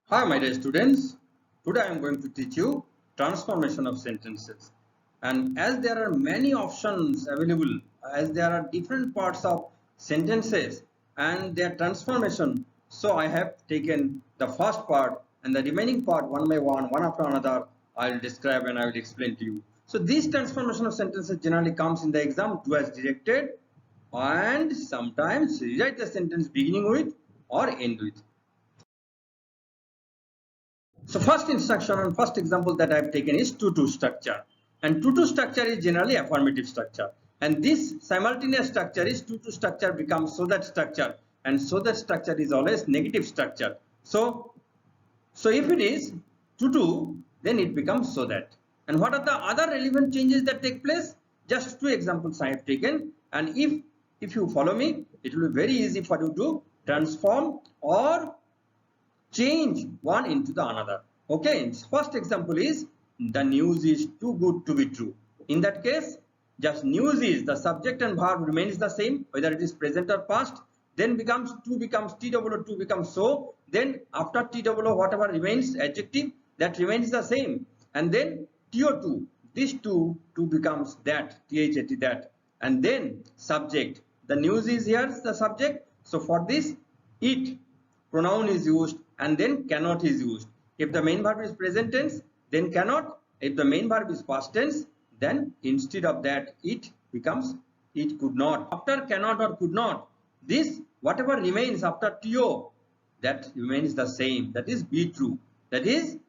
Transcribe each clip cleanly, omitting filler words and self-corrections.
Hi my dear students, today I am going to teach you transformation of sentences. And as there are many options available, as there are different parts of sentences and their transformation, so I have taken the first part and the remaining part one by one after another, I will describe and I will explain to you. So this transformation of sentences generally comes in the exam, do as directed, and sometimes rewrite the sentence beginning with or end with. So first instruction and first example that I have taken is to structure, and to structure is generally affirmative structure, and this simultaneous structure is to structure becomes so that structure, and so that structure is always negative structure. So if it is to then it becomes so that. And what are the other relevant changes that take place? Just two examples I have taken, and if you follow me, it will be very easy for you to transform or change one into the another. Okay, first example is the news is too good to be true. In that case, just news is the subject and verb remains the same, whether it is present or past. Then becomes to becomes to becomes so. Then after to whatever remains adjective that remains the same. And then to this to becomes that that. And then subject. The news is here the subject. So for this it pronoun is used and then cannot is used. If the main verb is present tense, then cannot. If the main verb is past tense, then instead of that it becomes it could not. After cannot or could not, this whatever remains after to, that remains the same, that is be true. That is,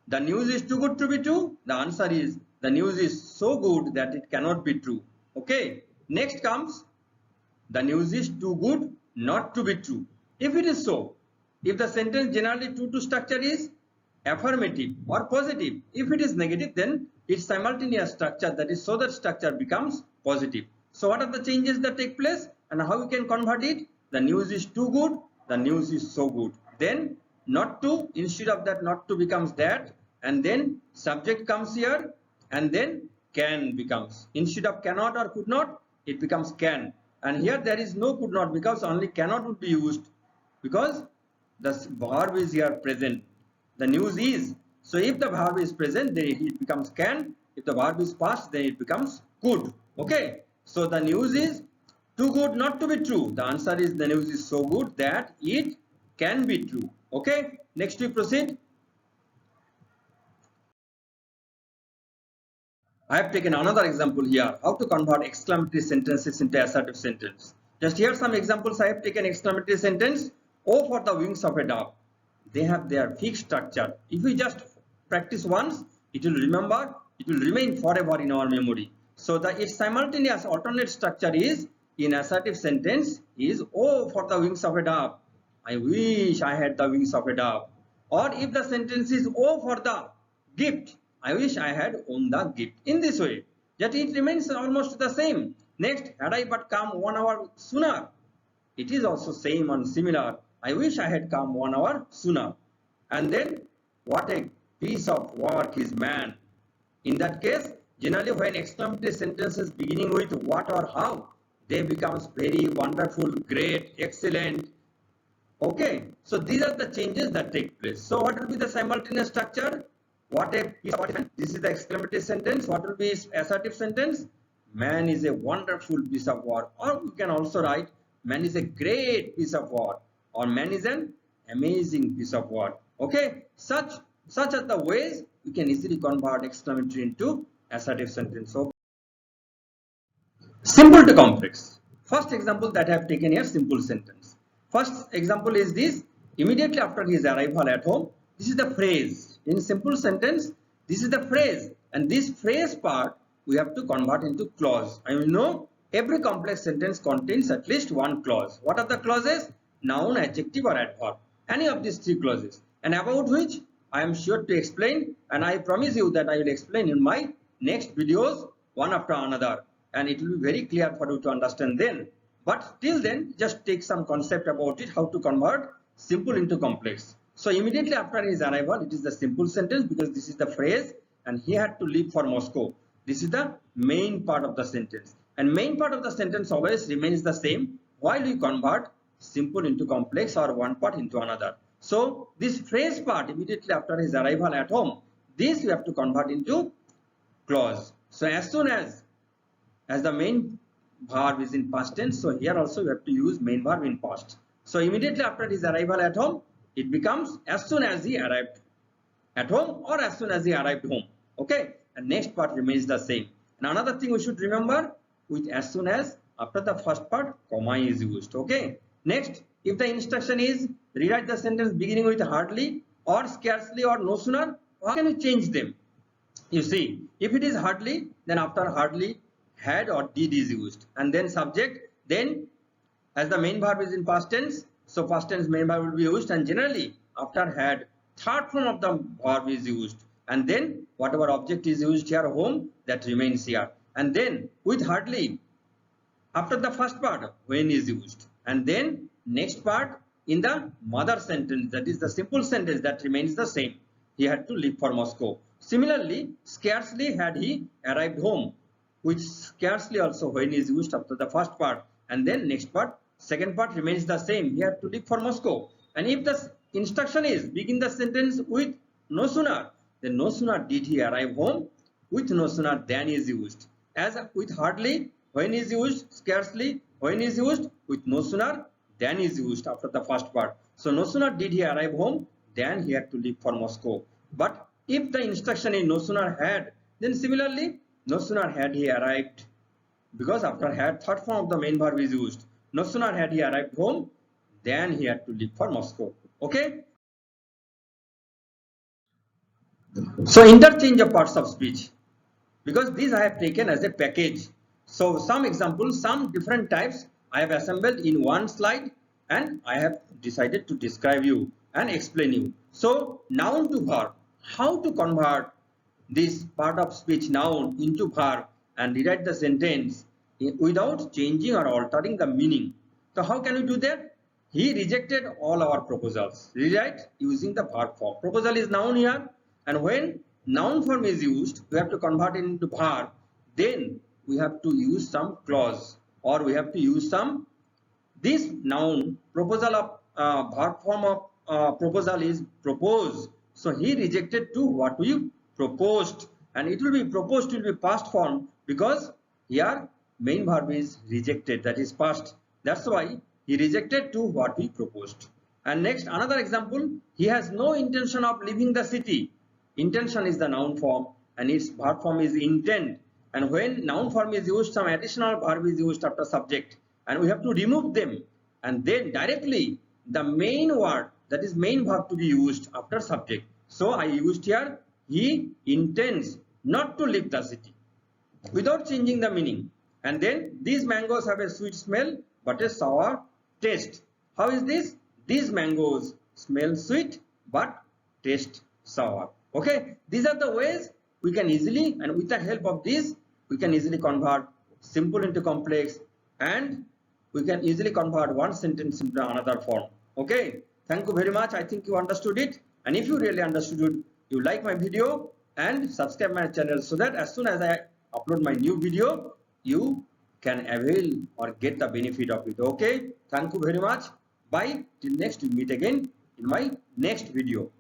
the news is too good to be true. The answer is the news is so good that it cannot be true. Okay, next comes the news is too good not to be true. If it is so, if the sentence generally to structure is affirmative or positive, if it is negative, then its simultaneous structure, that is so that structure, becomes positive. So what are the changes that take place and how we can convert it? The news is too good, the news is so good. Then not to, instead of that not to becomes that, and then subject comes here, and then can becomes, instead of cannot or could not, it becomes can. And here there is no could not, because only cannot would be used, because the verb is here present. The news is. So if the verb is present, then it becomes can. If the verb is past, then it becomes could. Okay. So the news is too good not to be true. The answer is the news is so good that it can be true. Okay. Next we proceed. I have taken another example here, how to convert exclamatory sentences into assertive sentence. Just here some examples. I have taken exclamatory sentence. Oh, for the wings of a dove. They have their fixed structure. If we just practice once, it will remember, it will remain forever in our memory. So the its simultaneous alternate structure is in assertive sentence is oh, for the wings of a dove. I wish I had the wings of a dove. Or if the sentence is oh, for the gift. I wish I had owned the gift. In this way, that it remains almost the same. Next, had I but come 1 hour sooner. It is also same and similar. I wish I had come 1 hour sooner. And then, what a piece of work is man. In that case, generally when exclamatory sentences beginning with what or how, they becomes very wonderful, great, excellent. Okay, so these are the changes that take place. So what will be the simultaneous structure? What a piece of work. This is the exclamatory sentence. What will be assertive sentence? Man is a wonderful piece of work. Or you can also write, man is a great piece of work. Or man is an amazing piece of work. Okay, such are the ways you can easily convert exclamatory into assertive sentence. Okay. Simple to complex. First example that I have taken here, simple sentence. First example is this: immediately after his arrival at home. This is the phrase. In simple sentence, this is the phrase, and this phrase part we have to convert into clause. I will know every complex sentence contains at least one clause. What are the clauses? Noun, adjective or adverb. Any of these three clauses, and about which I am sure to explain, and I promise you that I will explain in my next videos one after another, and it will be very clear for you to understand then. But till then, just take some concept about it, how to convert simple into complex. So immediately after his arrival, it is the simple sentence because this is the phrase and he had to leave for Moscow. This is the main part of the sentence, and main part of the sentence always remains the same while we convert simple into complex or one part into another. So this phrase part immediately after his arrival at home, this we have to convert into clause. So as soon as the main verb is in past tense, so here also we have to use main verb in past. So immediately after his arrival at home, it becomes as soon as he arrived at home or as soon as he arrived home. Okay, and next part remains the same. And another thing we should remember, with as soon as, after the first part, comma is used. Okay, next, if the instruction is rewrite the sentence beginning with hardly or scarcely or no sooner, how can you change them? You see, if it is hardly, then after hardly had or did is used, and then subject, then as the main verb is in past tense, so past tense main verb will be used, and generally after had, third form of the verb is used, and then whatever object is used here, home, that remains here. And then with hardly, after the first part, when is used, and then next part in the mother sentence, that is the simple sentence, that remains the same. He had to leave for Moscow. Similarly, scarcely had he arrived home, which scarcely also when is used after the first part, and then next part, second part remains the same. He had to leave for Moscow. And if the instruction is begin the sentence with no sooner, then no sooner did he arrive home, with no sooner than is used. As with hardly, when is used, scarcely, when is used, with no sooner than is used after the first part. So no sooner did he arrive home, than he had to leave for Moscow. But if the instruction is no sooner had, then similarly no sooner had he arrived, because after had, third form of the main verb is used. No sooner had he arrived home, than he had to leave for Moscow. Okay. So interchange of parts of speech, because these I have taken as a package. So some examples, some different types I have assembled in one slide, and I have decided to describe you and explain you. So noun to verb, how to convert this part of speech noun into verb and rewrite the sentence without changing or altering the meaning. So how can we do that? He rejected all our proposals. Rewrite using the verb form. Proposal is noun here, and when noun form is used, we have to convert it into verb. Then we have to use some clause, or we have to use some, this noun proposal of verb form of proposal is propose. So he rejected to what we proposed, and it will be proposed will be past form, because here main verb is rejected, that is past. That's why he rejected to what we proposed. And next, another example, he has no intention of leaving the city. Intention is the noun form, and its verb form is intent. And when noun form is used, some additional verb is used after subject, and we have to remove them, and then directly the main word, that is main verb, to be used after subject. So I used here, he intends not to leave the city, without changing the meaning. And then these mangoes have a sweet smell but a sour taste. How is this? These mangoes smell sweet but taste sour. Okay, these are the ways we can easily, and with the help of this, we can easily convert simple into complex, and we can easily convert one sentence into another form. Okay, thank you very much. I think you understood it, and if you really understood it, you like my video and subscribe my channel, so that as soon as I upload my new video, you can avail or get the benefit of it. Okay, thank you very much. Bye. Till next we meet again in my next video.